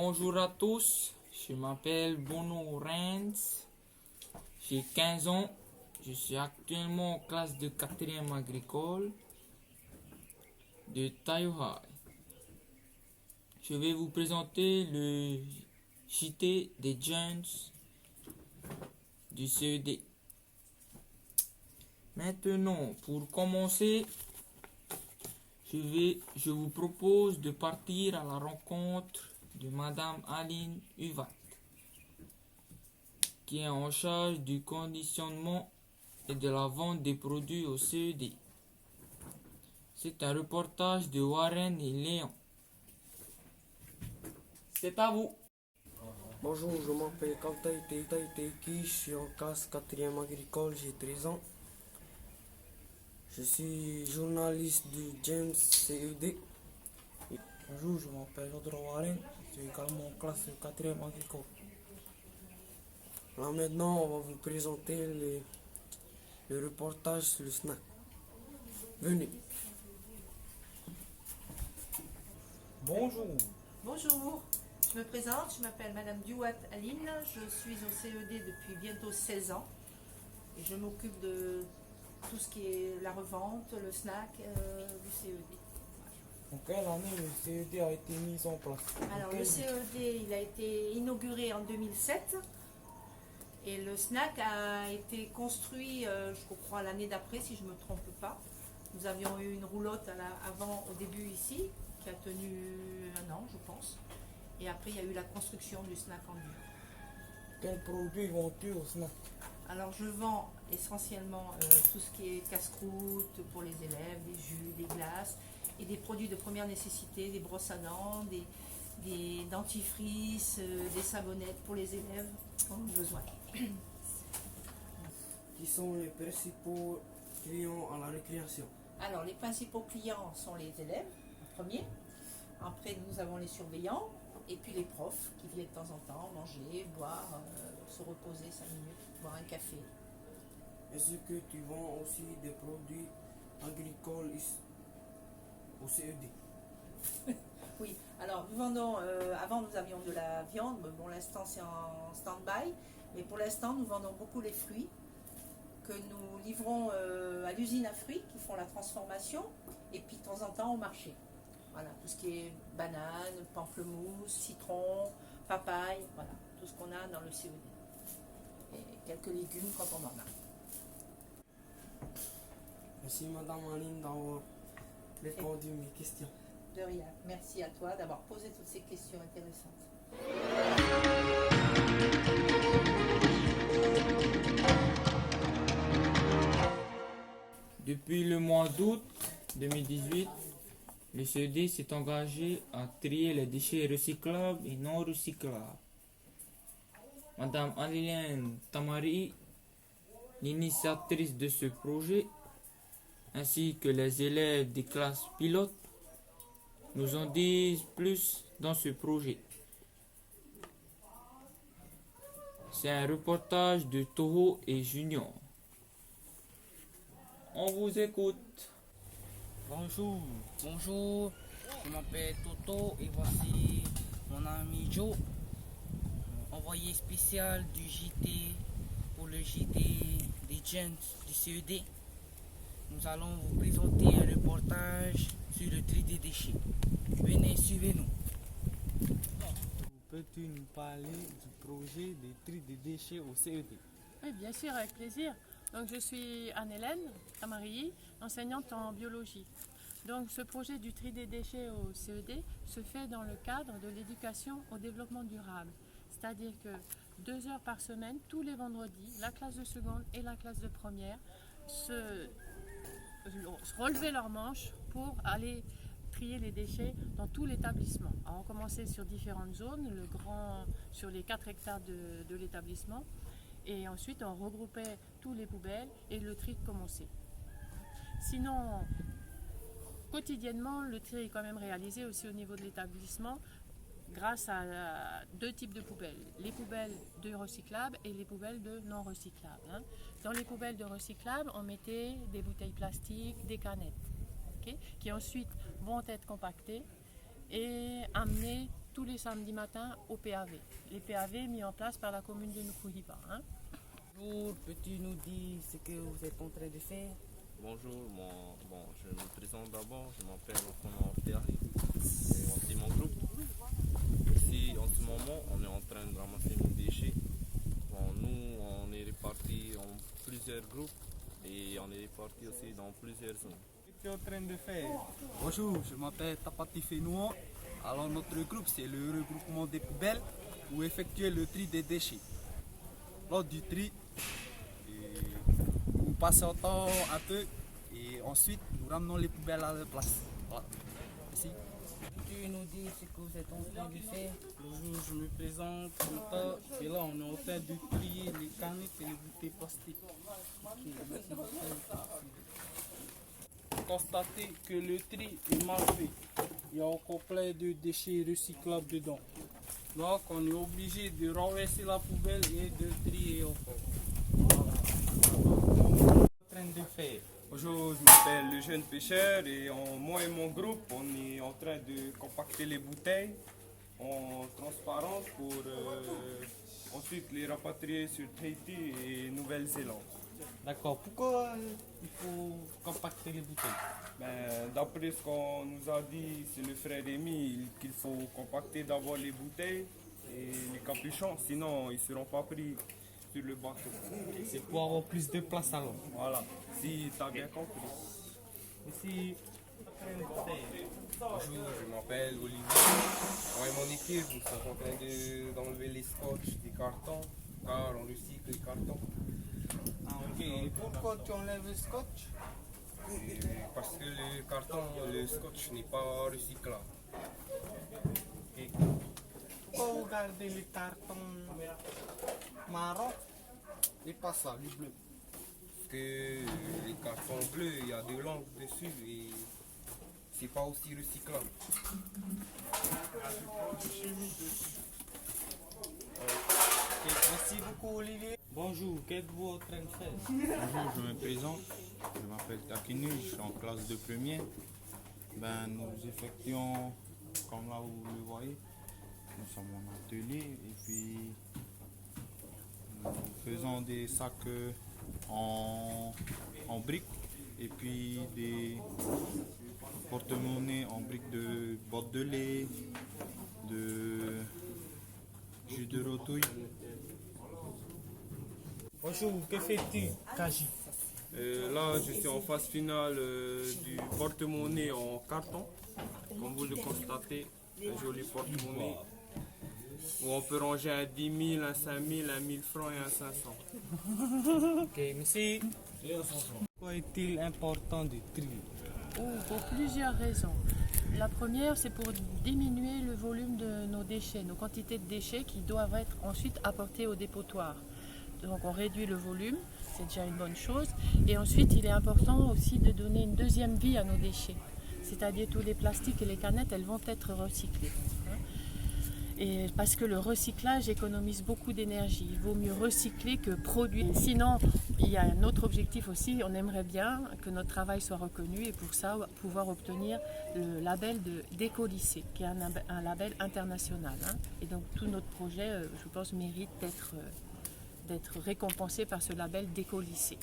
Bonjour à tous, je m'appelle Bono Renz, j'ai 15 ans, je suis actuellement en classe de 4e agricole de Taïwan. Je vais vous présenter le JT des jeunes du CED. Maintenant, pour commencer, je vous propose de partir à la rencontre de Madame Aline Uvat, qui est en charge du conditionnement et de la vente des produits au CED. C'est un reportage de Warren et Léon. C'est à vous. Bonjour, je m'appelle Kaltai Teiki, je suis en classe 4e agricole, j'ai 13 ans. Je suis journaliste du James CED. Bonjour, je m'appelle Audrey Warren, je suis également en classe 4e agricole. Là maintenant, on va vous présenter le reportage sur le snack. Venez. Bonjour. Bonjour, je me présente, je m'appelle Madame Duat Aline, je suis au CED depuis bientôt 16 ans et je m'occupe de tout ce qui est la revente, le snack du CED. En quelle année le CED a été mis en place? Alors le CED il a été inauguré en 2007 et le snack a été construit je crois l'année d'après si je ne me trompe pas. Nous avions eu une roulotte avant au début ici qui a tenu un an je pense. Et après, il y a eu la construction du snack en dur. Quels produits vends-tu au snack? Alors, je vends essentiellement tout ce qui est casse-croûte pour les élèves, des jus, des glaces et des produits de première nécessité, des brosses à dents, des dentifrices, des savonnettes pour les élèves qui en ont besoin. Qui sont les principaux clients à la récréation? Alors, les principaux clients sont les élèves, en premier. Après, nous avons les surveillants. Et puis les profs qui viennent de temps en temps manger, boire, se reposer 5 minutes, boire un café. Est-ce que tu vends aussi des produits agricoles au CED? Oui, alors nous vendons, avant nous avions de la viande, mais pour l'instant c'est en stand-by, mais pour l'instant nous vendons beaucoup les fruits que nous livrons à l'usine à fruits qui font la transformation et puis de temps en temps au marché. Voilà, tout ce qui est banane, pamplemousse, citron, papaye, voilà, tout ce qu'on a dans le CED. Et quelques légumes quand on en a. Merci Madame Aline d'avoir répondu à mes questions. De rien. Merci à toi d'avoir posé toutes ces questions intéressantes. Depuis le mois d'août 2018, le CED s'est engagé à trier les déchets recyclables et non recyclables. Madame Aline Tamari, l'initiatrice de ce projet, ainsi que les élèves des classes pilotes, nous en disent plus dans ce projet. C'est un reportage de Toho et Junior. On vous écoute. Bonjour, je m'appelle Toto et voici mon ami Joe, envoyé spécial du JT pour le JT des jeunes du CED. Nous allons vous présenter un reportage sur le tri des déchets. Venez, suivez-nous. Peux-tu nous parler du projet de tri des déchets au CED? Oui, bien sûr, avec plaisir. Donc, je suis Anne-Hélène Tamari, enseignante en biologie. Donc, ce projet du tri des déchets au CED se fait dans le cadre de l'éducation au développement durable. C'est-à-dire que 2 heures par semaine, tous les vendredis, la classe de seconde et la classe de première se relever leurs manches pour aller trier les déchets dans tout l'établissement. Alors, on commençait sur différentes zones, sur les 4 hectares de l'établissement. Et ensuite, on regroupait tous les poubelles et le tri commençait. Sinon, quotidiennement, le tri est quand même réalisé aussi au niveau de l'établissement grâce à 2 types de poubelles. Les poubelles de recyclables et les poubelles de non recyclables. Dans les poubelles de recyclables, on mettait des bouteilles plastiques, des canettes, qui ensuite vont être compactées et amenées tous les samedis matins au PAV. Les PAV mis en place par la commune de Nukuhiba. Hein. Bonjour, peux-tu nous dire ce que vous êtes en train de faire? Bonjour, je me présente d'abord, je m'appelle Okono Terry et voici mon groupe. Ici, en ce moment, on est en train de ramasser nos déchets. Bon, nous, on est répartis en plusieurs groupes et on est répartis aussi dans plusieurs zones. Qu'est-ce que tu es en train de faire? Bonjour, je m'appelle Tapati Fenoua. Alors notre groupe, c'est le regroupement des poubelles pour effectuer le tri des déchets. Lors du tri, nous patientons un peu et ensuite nous ramenons les poubelles à leur place. Voilà. Merci. Peux-tu nous dire ce que vous êtes en train de faire? Bonjour, je me présente Kota et là on est en train de trier les canettes et les bouteilles plastiques. Constatez que le tri est mal fait. Il y a encore plein de déchets recyclables dedans. Donc on est obligé de renverser la poubelle et de trier encore. En train de faire. Bonjour, je m'appelle le jeune pêcheur et moi et mon groupe, on est en train de compacter les bouteilles en transparence pour ensuite les rapatrier sur Tahiti et Nouvelle-Zélande. D'accord. Pourquoi il faut compacter les bouteilles? D'après ce qu'on nous a dit, c'est le frère Rémi qu'il faut compacter d'abord les bouteilles et les capuchons, sinon ils ne seront pas pris sur le bateau. C'est pour avoir plus de place alors. Voilà, si tu as bien compris. Ici, Bonjour, je m'appelle Olivier. Moi et mon équipe, nous sommes en train d'enlever les scotch des cartons, car on recycle les cartons. ah, ok. Et pourquoi tu enlèves le scotch? Et parce que le carton, le scotch n'est pas recyclable. Et pourquoi vous gardez les cartons marron et pas ça, les bleus? Parce que les cartons bleus, il y a de l'encre dessus et c'est pas aussi recyclable. Merci beaucoup Olivier. Bonjour, qu'êtes-vous en train de faire? Bonjour, je me présente. Je m'appelle Takinu, je suis en classe de première. Nous effectuons, comme là où vous le voyez, nous sommes en atelier et puis nous faisons des sacs en briques et puis des porte-monnaies en briques de bottes de lait, de jus de rotouille. Bonjour, que fais-tu, Kaji? Là, je suis en phase finale du porte-monnaie en carton. Comme vous le constatez, un joli porte-monnaie où on peut ranger un 10 000, un 5 000, un 1000 francs et un 500. Ok, merci. Pourquoi est-il important de trier? Pour plusieurs raisons. La première, c'est pour diminuer le volume de nos déchets, nos quantités de déchets qui doivent être ensuite apportées au dépotoir. Donc on réduit le volume, c'est déjà une bonne chose. Et ensuite, il est important aussi de donner une deuxième vie à nos déchets. C'est-à-dire tous les plastiques et les canettes, elles vont être recyclées. Et parce que le recyclage économise beaucoup d'énergie. Il vaut mieux recycler que produire. Sinon, il y a un autre objectif aussi. On aimerait bien que notre travail soit reconnu et pour ça, pouvoir obtenir le label d'Écolycée, qui est un label international. Et donc, tout notre projet, je pense, mérite d'être récompensé par ce label d'Écolycée.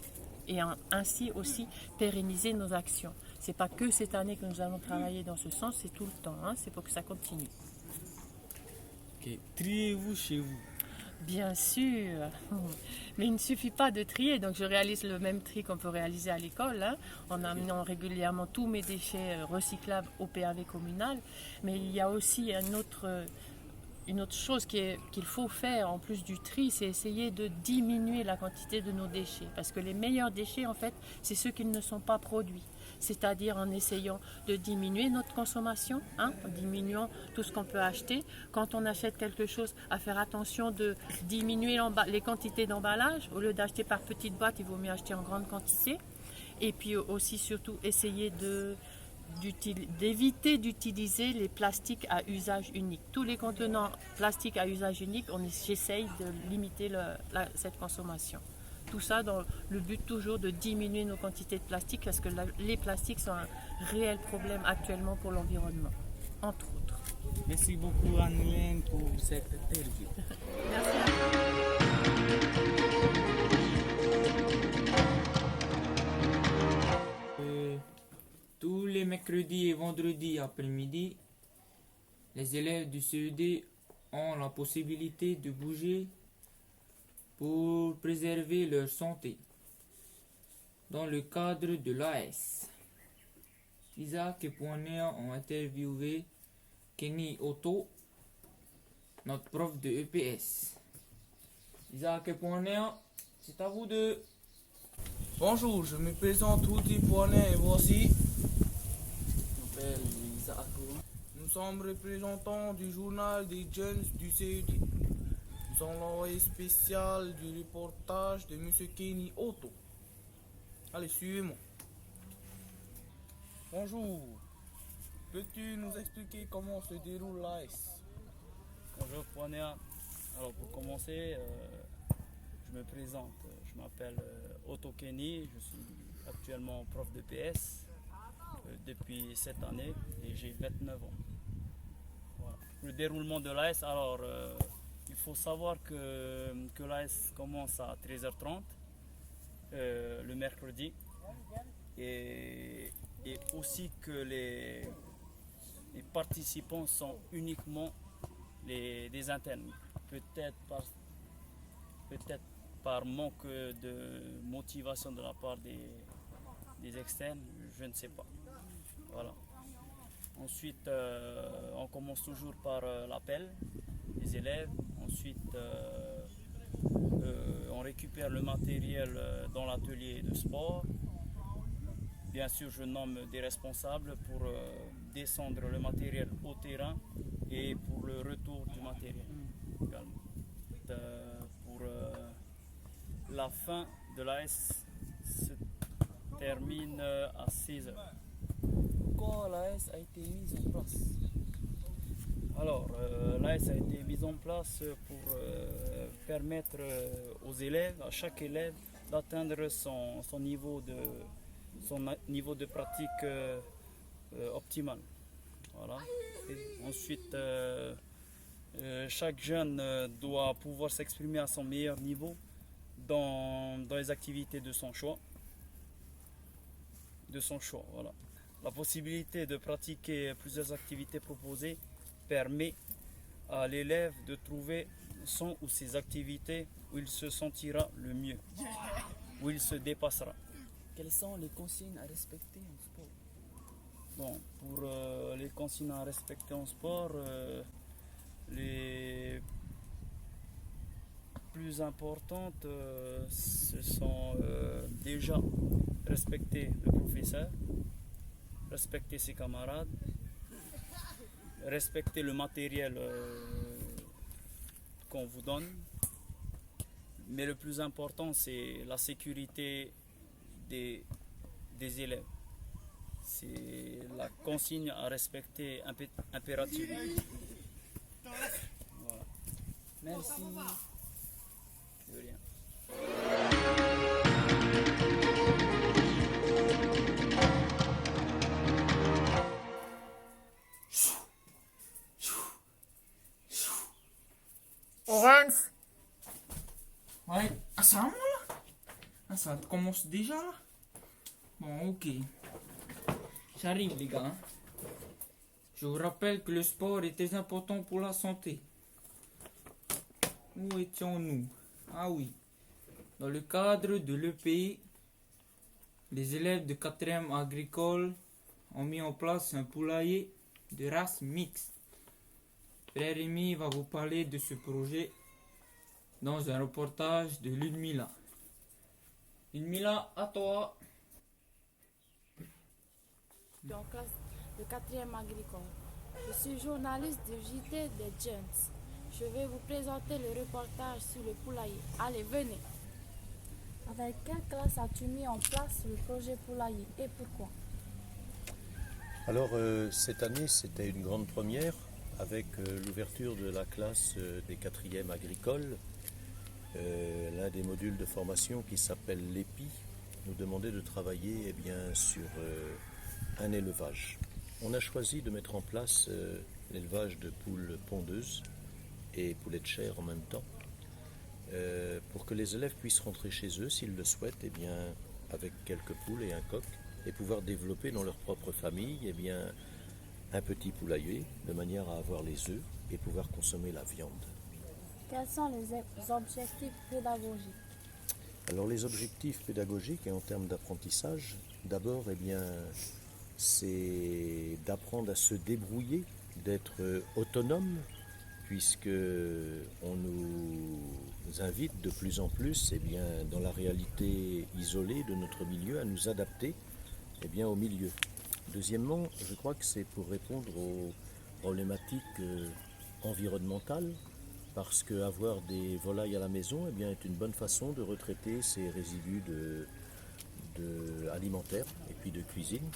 Et ainsi aussi pérenniser nos actions. Ce n'est pas que cette année que nous allons travailler dans ce sens, c'est tout le temps. C'est pour que ça continue. Ok, triez-vous chez vous? Bien sûr, mais il ne suffit pas de trier, donc je réalise le même tri qu'on peut réaliser à l'école, en amenant régulièrement tous mes déchets recyclables au PAV communal, mais il y a aussi une autre chose qu'il faut faire en plus du tri, c'est essayer de diminuer la quantité de nos déchets, parce que les meilleurs déchets en fait, c'est ceux qui ne sont pas produits. C'est-à-dire en essayant de diminuer notre consommation, en diminuant tout ce qu'on peut acheter. Quand on achète quelque chose, à faire attention de diminuer les quantités d'emballage. Au lieu d'acheter par petites boîtes, il vaut mieux acheter en grande quantité. Et puis aussi, surtout, essayer d'éviter d'utiliser les plastiques à usage unique. Tous les contenants plastiques à usage unique, j'essaye de limiter cette consommation. Tout ça dans le but toujours de diminuer nos quantités de plastique parce que les plastiques sont un réel problème actuellement pour l'environnement. entre autres. Merci beaucoup Anne-Hélène pour cette interview. Merci à vous. Tous les mercredis et vendredis après-midi, les élèves du CED ont la possibilité de bouger pour préserver leur santé dans le cadre de l'AS. Isaac et Poinet ont interviewé Kenny Otto, notre prof de EPS. Isaac et Poinet, c'est à vous deux. Bonjour, je me présente Rudy Poinet et voici. Je m'appelle Isaac. Nous sommes représentants du journal des jeunes du CED. Nous sommes l'envoyé spécial du reportage de M. Kenny Otto. Allez, suivez-moi. Bonjour. Peux-tu nous expliquer comment se déroule l'AS? Bonjour Poignard. Alors pour commencer, je me présente. Je m'appelle Otto Kenny, je suis actuellement prof de PS depuis cette année et j'ai 29 ans. Voilà. Le déroulement de l'AS, alors il faut savoir que l'AS commence à 13h30 le mercredi et aussi que les participants sont uniquement des internes. Peut-être par manque de motivation de la part des externes, je ne sais pas. Voilà. Ensuite, on commence toujours par l'appel des élèves. Ensuite, on récupère le matériel dans l'atelier de sport. Bien sûr, je nomme des responsables pour descendre le matériel au terrain et pour le retour du matériel également. Pour la fin de l'AS se termine à 16h. Pourquoi l'AS a été mise en place? Alors, l'AS a été mise en place pour permettre aux élèves, à chaque élève, d'atteindre son niveau de pratique optimal. Voilà. Et ensuite, chaque jeune doit pouvoir s'exprimer à son meilleur niveau dans les activités de son choix. Voilà. La possibilité de pratiquer plusieurs activités proposées permet à l'élève de trouver son ou ses activités où il se sentira le mieux, où il se dépassera. Quelles sont les consignes à respecter en sport? Bon, pour les consignes à respecter en sport, les plus importantes, ce sont déjà respecter le professeur, respecter ses camarades, respecter le matériel qu'on vous donne, mais le plus important c'est la sécurité des élèves. C'est la consigne à respecter impérativement. Voilà. Merci. De rien. Orange. Ouais, ah ça là? Ah ça commence déjà là? Bon ok. J'arrive les gars. Je vous rappelle que le sport est très important pour la santé. Où étions-nous? Ah oui. Dans le cadre de l'EPI, les élèves de 4e agricole ont mis en place un poulailler de race mixte. Frère Rémi va vous parler de ce projet dans un reportage de Ludmila. Ludmila, à toi. Je suis en classe de 4e agricole. Je suis journaliste du JT des Jeunes. Je vais vous présenter le reportage sur le poulailler. Allez, venez. Avec quelle classe as-tu mis en place le projet poulailler et pourquoi? Alors cette année c'était une grande première avec l'ouverture de la classe des 4e agricoles. L'un des modules de formation qui s'appelle l'EPI nous demandait de travailler sur un élevage. On a choisi de mettre en place l'élevage de poules pondeuses et poulets de chair en même temps, pour que les élèves puissent rentrer chez eux s'ils le souhaitent, avec quelques poules et un coq, et pouvoir développer dans leur propre famille un petit poulailler, de manière à avoir les œufs et pouvoir consommer la viande. Quels sont les objectifs pédagogiques? Alors les objectifs pédagogiques et en termes d'apprentissage, d'abord c'est d'apprendre à se débrouiller, d'être autonome, puisque on nous invite de plus en plus dans la réalité isolée de notre milieu à nous adapter au milieu. Deuxièmement, je crois que c'est pour répondre aux problématiques environnementales, parce qu'avoir des volailles à la maison est une bonne façon de retraiter ces résidus alimentaires et puis de cuisine.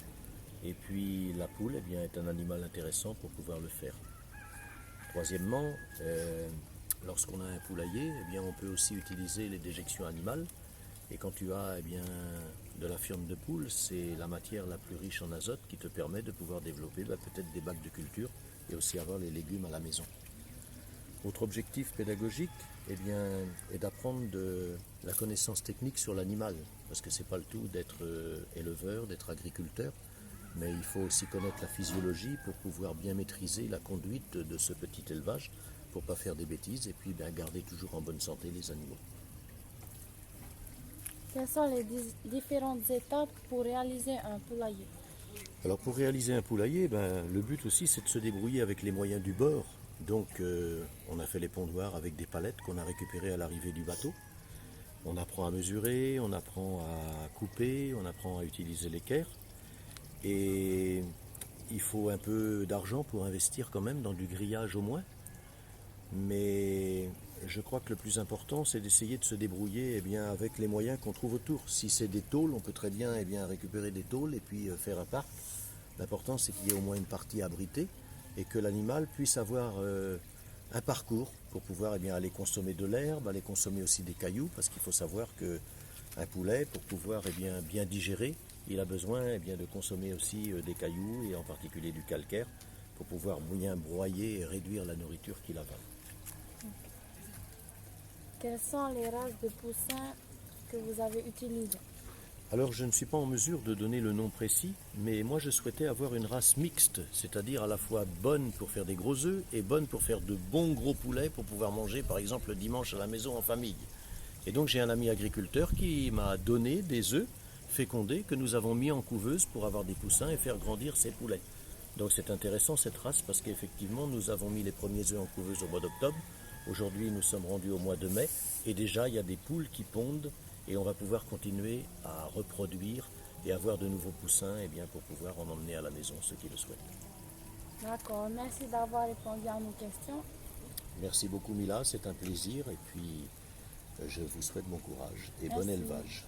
Et puis la poule est un animal intéressant pour pouvoir le faire. Troisièmement, lorsqu'on a un poulailler, on peut aussi utiliser les déjections animales. Et quand tu as de la fiente de poule, c'est la matière la plus riche en azote qui te permet de pouvoir développer peut-être des bacs de culture et aussi avoir les légumes à la maison. Autre objectif pédagogique est d'apprendre de la connaissance technique sur l'animal, parce que c'est pas le tout d'être éleveur, d'être agriculteur, mais il faut aussi connaître la physiologie pour pouvoir bien maîtriser la conduite de ce petit élevage, pour pas faire des bêtises et puis garder toujours en bonne santé les animaux. Quelles sont les différentes étapes pour réaliser un poulailler? Alors pour réaliser un poulailler, le but aussi c'est de se débrouiller avec les moyens du bord. Donc on a fait les pondoirs avec des palettes qu'on a récupérées à l'arrivée du bateau. On apprend à mesurer, on apprend à couper, on apprend à utiliser l'équerre. Et il faut un peu d'argent pour investir quand même dans du grillage au moins. Mais je crois que le plus important c'est d'essayer de se débrouiller avec les moyens qu'on trouve autour. Si c'est des tôles, on peut très bien récupérer des tôles et puis faire un parc. L'important c'est qu'il y ait au moins une partie abritée et que l'animal puisse avoir un parcours pour pouvoir aller consommer de l'herbe, aller consommer aussi des cailloux, parce qu'il faut savoir qu'un poulet, pour pouvoir bien digérer, il a besoin de consommer aussi des cailloux et en particulier du calcaire pour pouvoir bien broyer et réduire la nourriture qu'il avale. Quelles sont les races de poussins que vous avez utilisées? Alors je ne suis pas en mesure de donner le nom précis, mais moi je souhaitais avoir une race mixte, c'est-à-dire à la fois bonne pour faire des gros œufs et bonne pour faire de bons gros poulets pour pouvoir manger par exemple le dimanche à la maison en famille. Et donc j'ai un ami agriculteur qui m'a donné des œufs fécondés que nous avons mis en couveuse pour avoir des poussins et faire grandir ces poulets. Donc c'est intéressant cette race parce qu'effectivement nous avons mis les premiers œufs en couveuse au mois d'octobre. Aujourd'hui nous sommes rendus au mois de mai et déjà il y a des poules qui pondent. Et on va pouvoir continuer à reproduire et avoir de nouveaux poussins pour pouvoir en emmener à la maison ceux qui le souhaitent. D'accord, merci d'avoir répondu à nos questions. Merci beaucoup Mila, c'est un plaisir et puis je vous souhaite bon courage et Merci. bon élevage.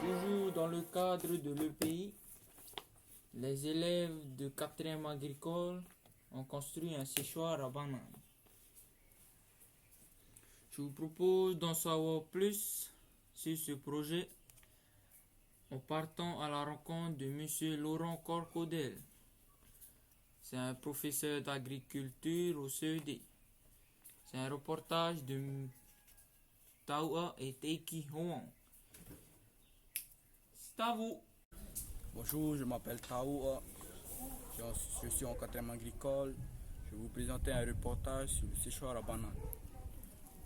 Toujours dans le cadre de l'EPI, les élèves de 4e agricole ont construit un séchoir à bananes. Je vous propose d'en savoir plus sur ce projet en partant à la rencontre de M. Laurent Corcodel. C'est un professeur d'agriculture au CED. C'est un reportage de Taoua et Teiki Hoang. C'est à vous. Bonjour, je m'appelle Taoua. Je suis en 4e agricole. Je vais vous présenter un reportage sur le séchoir à bananes.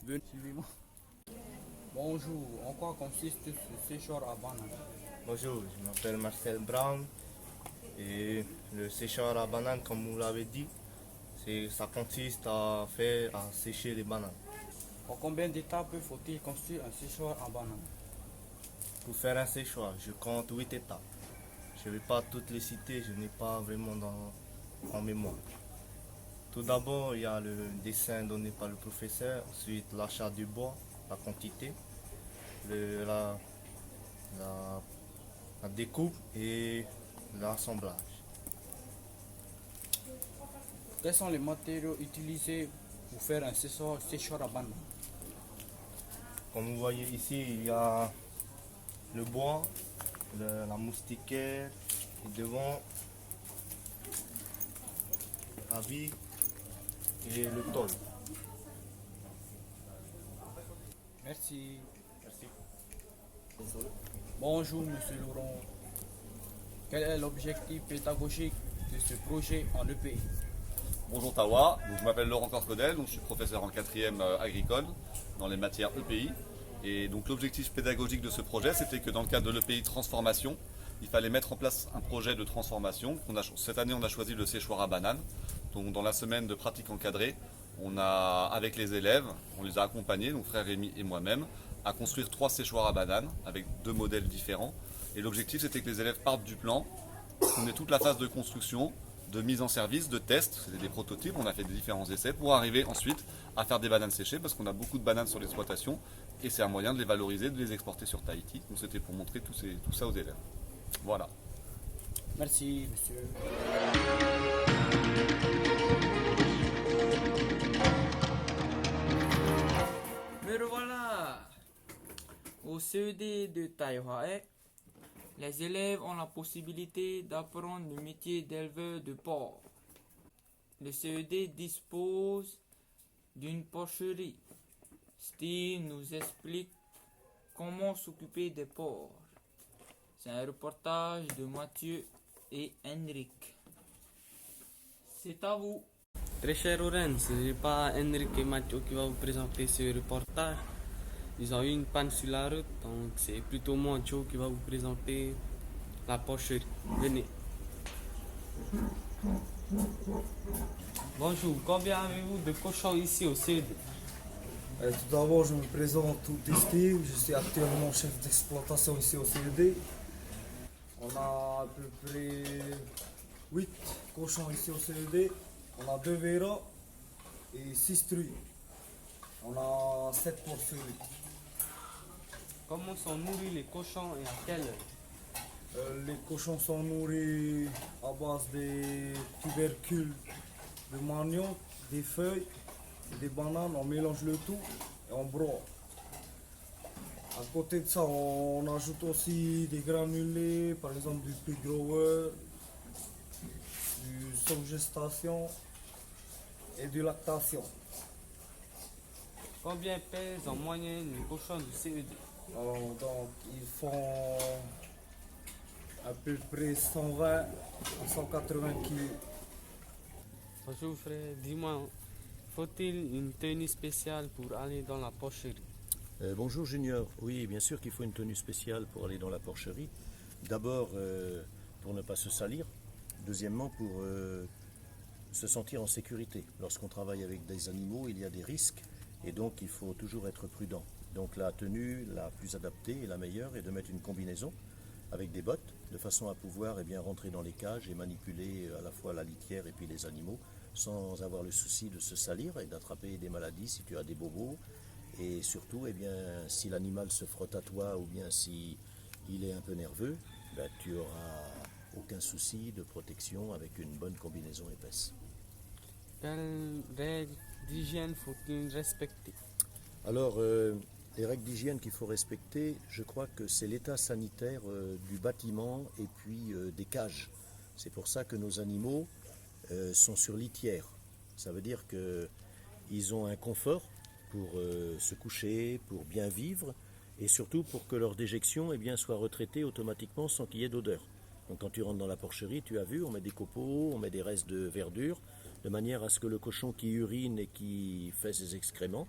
Venez, suivez-moi. Bonjour, en quoi consiste ce séchoir à bananes? Bonjour, je m'appelle Marcel Brown et le séchoir à bananes, comme vous l'avez dit, ça consiste à sécher les bananes. En combien d'étapes faut-il construire un séchoir à bananes? Pour faire un séchoir, je compte 8 étapes. Je ne vais pas toutes les citer, je n'ai pas vraiment en mémoire. Tout d'abord, il y a le dessin donné par le professeur, ensuite l'achat du bois, la quantité, la découpe et l'assemblage. Quels sont les matériaux utilisés pour faire un séchoir à bananes? Comme vous voyez ici, il y a le bois, la moustiquaire, et devant la vie et le tôle. Merci. Merci. Bonjour, Monsieur Laurent. Quel est l'objectif pédagogique de ce projet en EPI? Bonjour Tawa, donc, je m'appelle Laurent Corcodel, donc, je suis professeur en 4e agricole dans les matières EPI. Et donc l'objectif pédagogique de ce projet, c'était que dans le cadre de l'EPI transformation, il fallait mettre en place un projet de transformation. Cette année, on a choisi le séchoir à bananes. Donc dans la semaine de pratique encadrée, avec les élèves, on les a accompagnés, donc frère Rémi et moi-même, à construire 3 séchoirs à bananes avec 2 modèles différents. Et l'objectif, c'était que les élèves partent du plan, qu'on ait toute la phase de construction, de mise en service, de test, c'était des prototypes, on a fait des différents essais pour arriver ensuite à faire des bananes séchées parce qu'on a beaucoup de bananes sur l'exploitation et c'est un moyen de les valoriser, de les exporter sur Tahiti. Donc c'était pour montrer tout ça aux élèves. Voilà. Merci, monsieur. Me revoilà! Au CED de Taïhae, les élèves ont la possibilité d'apprendre le métier d'éleveur de porc. Le CED dispose d'une porcherie. Steve nous explique comment s'occuper des porcs. C'est un reportage de Mathieu et Henrik. C'est à vous. Très cher Lorenz, ce n'est pas Henrik et Mathieu qui va vous présenter ce reportage. Ils ont eu une panne sur la route, donc c'est plutôt Mathieu qui va vous présenter la porcherie. Venez. Bonjour, combien avez-vous de cochons ici au CED? Tout d'abord, je me présente tout Steve, je suis actuellement chef d'exploitation ici au CED. On a à peu près 8 cochons ici au CED. On a 2 véras et 6 truies. On a 7 porcheries. Comment sont nourris les cochons et à quelle heure? Les cochons sont nourris à base des tubercules de manioc, des feuilles, et des bananes. On mélange le tout et on broie. À côté de ça, on ajoute aussi des granulés, par exemple du pig grower, du sous-gestation et de lactation. Combien pèsent en moyenne les cochons du CED? Alors, donc, ils font à peu près 120 à 180 kg. Bonjour frère, dis-moi, faut-il une tenue spéciale pour aller dans la porcherie? Bonjour Junior, oui bien sûr qu'il faut une tenue spéciale pour aller dans la porcherie. D'abord pour ne pas se salir, deuxièmement pour se sentir en sécurité. Lorsqu'on travaille avec des animaux, il y a des risques et donc il faut toujours être prudent. Donc la tenue la plus adaptée et la meilleure est de mettre une combinaison avec des bottes de façon à pouvoir rentrer dans les cages et manipuler à la fois la litière et puis les animaux sans avoir le souci de se salir et d'attraper des maladies si tu as des bobos. Et surtout, si l'animal se frotte à toi ou bien si il est un peu nerveux, tu n'auras aucun souci de protection avec une bonne combinaison épaisse. Quelles règles d'hygiène faut-il respecter? Alors, les règles d'hygiène qu'il faut respecter, je crois que c'est l'état sanitaire du bâtiment et puis des cages. C'est pour ça que nos animaux sont sur litière. Ça veut dire qu'ils ont un confort pour se coucher, pour bien vivre et surtout pour que leur déjection soit retraitée automatiquement sans qu'il y ait d'odeur. Donc quand tu rentres dans la porcherie, tu as vu, on met des copeaux, on met des restes de verdure de manière à ce que le cochon qui urine et qui fait ses excréments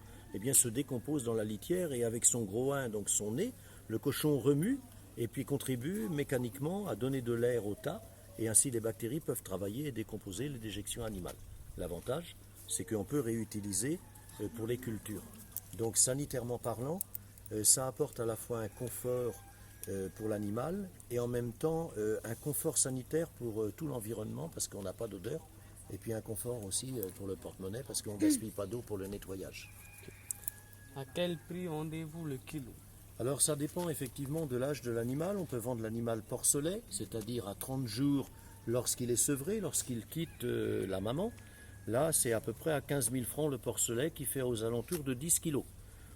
se décompose dans la litière et avec son groin, donc son nez, le cochon remue et puis contribue mécaniquement à donner de l'air au tas et ainsi les bactéries peuvent travailler et décomposer les déjections animales. L'avantage, c'est qu'on peut réutiliser pour les cultures. Donc sanitairement parlant, ça apporte à la fois un confort pour l'animal et en même temps un confort sanitaire pour tout l'environnement parce qu'on n'a pas d'odeur et puis un confort aussi pour le porte-monnaie parce qu'on ne gaspille pas d'eau pour le nettoyage. À quel prix vendez-vous le kilo? Alors ça dépend effectivement de l'âge de l'animal. On peut vendre l'animal porcelet, c'est-à-dire à 30 jours lorsqu'il est sevré, lorsqu'il quitte la maman. Là, c'est à peu près à 15 000 francs le porcelet qui fait aux alentours de 10 kilos.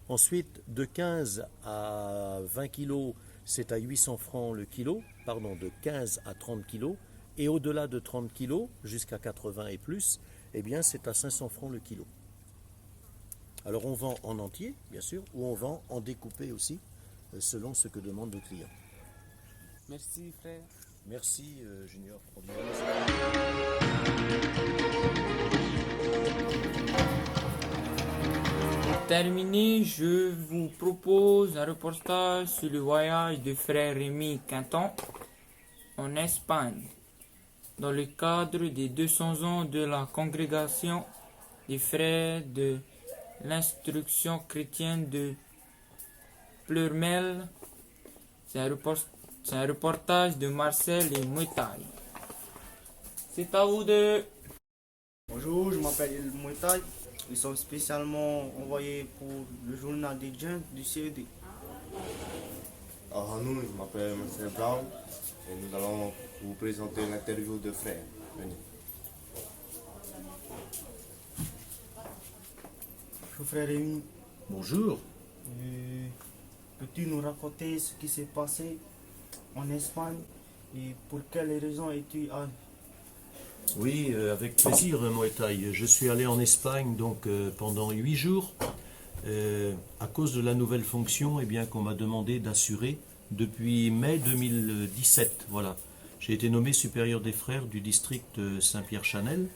Ensuite, de 15 à 20 kilos, c'est à 800 francs le kilo, pardon, de 15 à 30 kilos, et au-delà de 30 kilos, jusqu'à 80 et plus, eh bien c'est à 500 francs le kilo. Alors on vend en entier, bien sûr, ou on vend en découpé aussi, selon ce que demandent nos clients. Merci frère. Merci Junior. Pour terminer, je vous propose un reportage sur le voyage de frère Rémi Quinton en Espagne, dans le cadre des 200 ans de la congrégation des frères de l'instruction chrétienne de Pleurmel. C'est un reportage de Marcel et Mouetaille. C'est à vous deux. Bonjour, je m'appelle El Mouetaille. Ils sont spécialement envoyés pour le journal des jeunes du CED. Nous, je m'appelle Marcel Brown et nous allons vous présenter l'interview de frère. Venez. Bonjour frère Rémi. Bonjour. Peux-tu nous raconter ce qui s'est passé en Espagne et pour quelles raisons es-tu allé? Oui, avec plaisir, Moetaï. Je suis allé en Espagne donc pendant 8 jours à cause de la nouvelle fonction qu'on m'a demandé d'assurer depuis mai 2017. Voilà. J'ai été nommé supérieur des frères du district Saint-Pierre-Chanel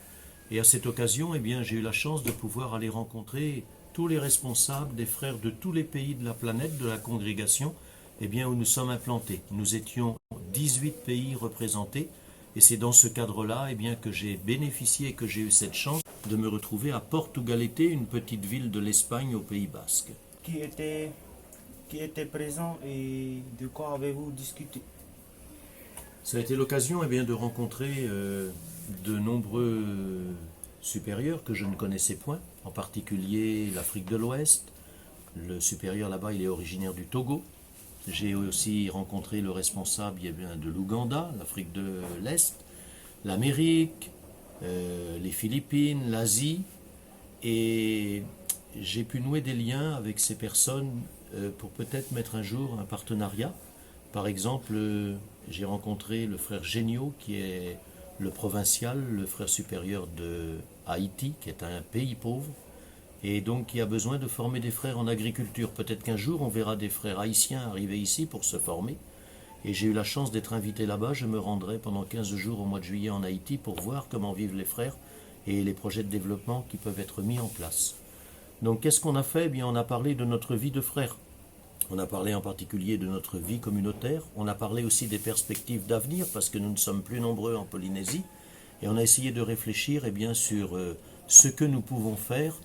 et à cette occasion, j'ai eu la chance de pouvoir aller rencontrer tous les responsables des frères de tous les pays de la planète, de la congrégation, où nous sommes implantés. Nous étions 18 pays représentés. Et c'est dans ce cadre-là que j'ai bénéficié et que j'ai eu cette chance de me retrouver à Portugalete, une petite ville de l'Espagne au Pays Basque. Qui était présent et de quoi avez-vous discuté? Ça a été l'occasion de rencontrer de nombreux supérieurs que je ne connaissais point, en particulier l'Afrique de l'Ouest. Le supérieur là-bas, il est originaire du Togo. J'ai aussi rencontré le responsable de l'Ouganda, l'Afrique de l'Est, l'Amérique, les Philippines, l'Asie. Et j'ai pu nouer des liens avec ces personnes pour peut-être mettre un jour un partenariat. Par exemple, j'ai rencontré le frère Génio, qui est le provincial, le frère supérieur de Haïti, qui est un pays pauvre. Et donc qui a besoin de former des frères en agriculture. Peut-être qu'un jour on verra des frères haïtiens arriver ici pour se former. Et j'ai eu la chance d'être invité là-bas. Je me rendrai pendant 15 jours au mois de juillet en Haïti pour voir comment vivent les frères et les projets de développement qui peuvent être mis en place. Donc qu'est-ce qu'on a fait? On a parlé de notre vie de frères. On a parlé en particulier de notre vie communautaire. On a parlé aussi des perspectives d'avenir parce que nous ne sommes plus nombreux en Polynésie. Et on a essayé de réfléchir sur ce que nous pouvons faire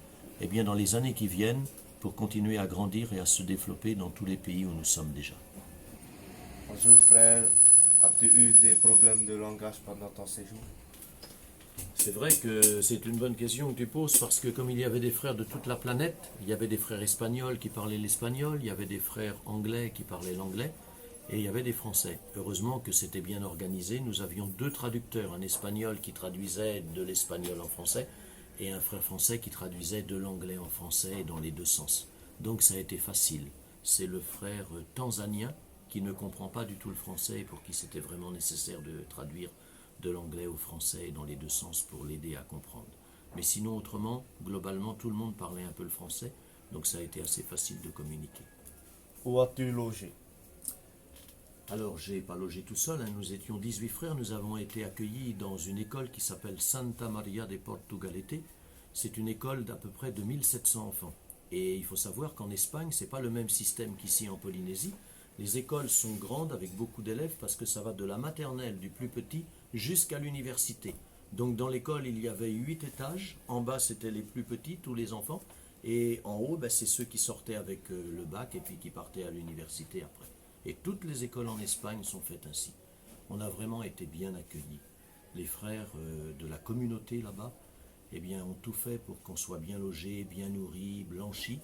dans les années qui viennent, pour continuer à grandir et à se développer dans tous les pays où nous sommes déjà. Bonjour frère, as-tu eu des problèmes de langage pendant ton séjour? C'est vrai que c'est une bonne question que tu poses, parce que comme il y avait des frères de toute la planète, il y avait des frères espagnols qui parlaient l'espagnol, il y avait des frères anglais qui parlaient l'anglais, et il y avait des français. Heureusement que c'était bien organisé, nous avions 2 traducteurs, un espagnol qui traduisait de l'espagnol en français, et un frère français qui traduisait de l'anglais en français dans les 2 sens. Donc ça a été facile. C'est le frère tanzanien qui ne comprend pas du tout le français et pour qui c'était vraiment nécessaire de traduire de l'anglais au français dans les 2 sens pour l'aider à comprendre. Mais sinon, autrement, globalement, tout le monde parlait un peu le français, donc ça a été assez facile de communiquer. Où as-tu logé? Alors, j'ai pas logé tout seul, nous étions 18 frères, nous avons été accueillis dans une école qui s'appelle Santa Maria de Portugalete. C'est une école d'à peu près de 1700 enfants. Et il faut savoir qu'en Espagne, c'est pas le même système qu'ici en Polynésie. Les écoles sont grandes avec beaucoup d'élèves parce que ça va de la maternelle du plus petit jusqu'à l'université. Donc dans l'école, il y avait 8 étages. En bas, c'était les plus petits, tous les enfants. Et en haut, c'est ceux qui sortaient avec le bac et puis qui partaient à l'université après. Et toutes les écoles en Espagne sont faites ainsi. On a vraiment été bien accueillis. Les frères de la communauté là-bas, ont tout fait pour qu'on soit bien logés, bien nourris, blanchis.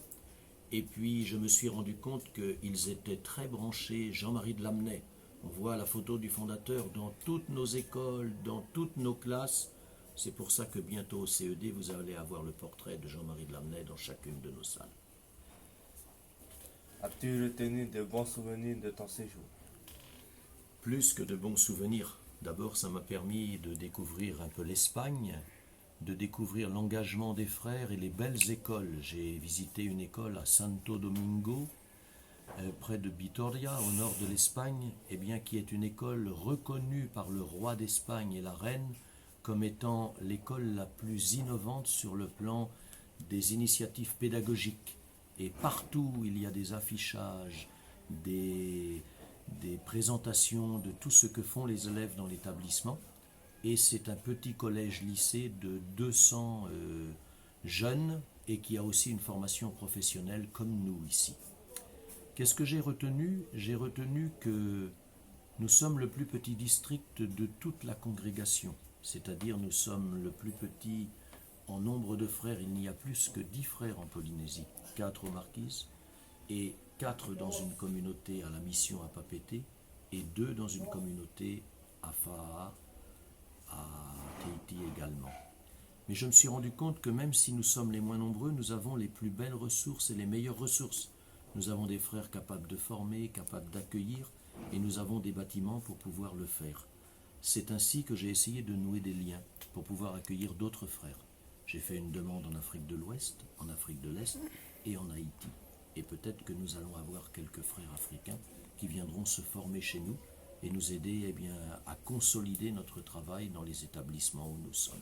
Et puis je me suis rendu compte qu'ils étaient très branchés Jean-Marie de Lamennais. On voit la photo du fondateur dans toutes nos écoles, dans toutes nos classes. C'est pour ça que bientôt au CED, vous allez avoir le portrait de Jean-Marie de Lamennais dans chacune de nos salles. As-tu retenu de bons souvenirs de ton séjour? Plus que de bons souvenirs. D'abord, ça m'a permis de découvrir un peu l'Espagne, de découvrir l'engagement des frères et les belles écoles. J'ai visité une école à Santo Domingo, près de Vitoria, au nord de l'Espagne, et bien qui est une école reconnue par le roi d'Espagne et la reine comme étant l'école la plus innovante sur le plan des initiatives pédagogiques. Et partout il y a des affichages, des présentations de tout ce que font les élèves dans l'établissement. Et c'est un petit collège-lycée de 200 jeunes et qui a aussi une formation professionnelle comme nous ici. Qu'est-ce que j'ai retenu? J'ai retenu que nous sommes le plus petit district de toute la congrégation, c'est-à-dire nous sommes le plus petit en nombre de frères. Il n'y a plus que 10 frères en Polynésie, 4 aux Marquises et 4 dans une communauté à la mission à Papeete et 2 dans une communauté à Faa, à Tahiti également. Mais je me suis rendu compte que même si nous sommes les moins nombreux, nous avons les plus belles ressources et les meilleures ressources. Nous avons des frères capables de former, capables d'accueillir, et nous avons des bâtiments pour pouvoir le faire. C'est ainsi que j'ai essayé de nouer des liens pour pouvoir accueillir d'autres frères. J'ai fait une demande en Afrique de l'Ouest, en Afrique de l'Est et en Haïti. Et peut-être que nous allons avoir quelques frères africains qui viendront se former chez nous et nous aider à consolider notre travail dans les établissements où nous sommes.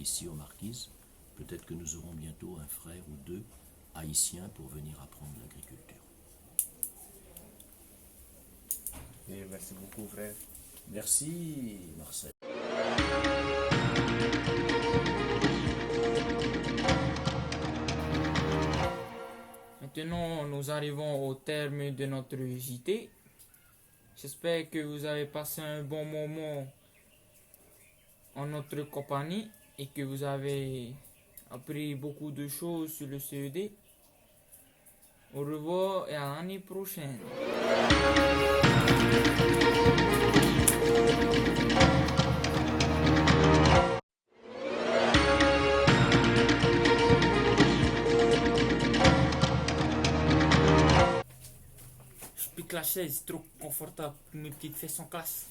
Ici aux Marquises, peut-être que nous aurons bientôt un frère ou deux haïtiens pour venir apprendre l'agriculture. Et merci beaucoup, frère. Merci, Marcel. Maintenant, nous arrivons au terme de notre JT. J'espère que vous avez passé un bon moment en notre compagnie et que vous avez appris beaucoup de choses sur le CED. Au revoir et à l'année prochaine. Je pique la chaise, trop confortable pour mes petites fesses en classe.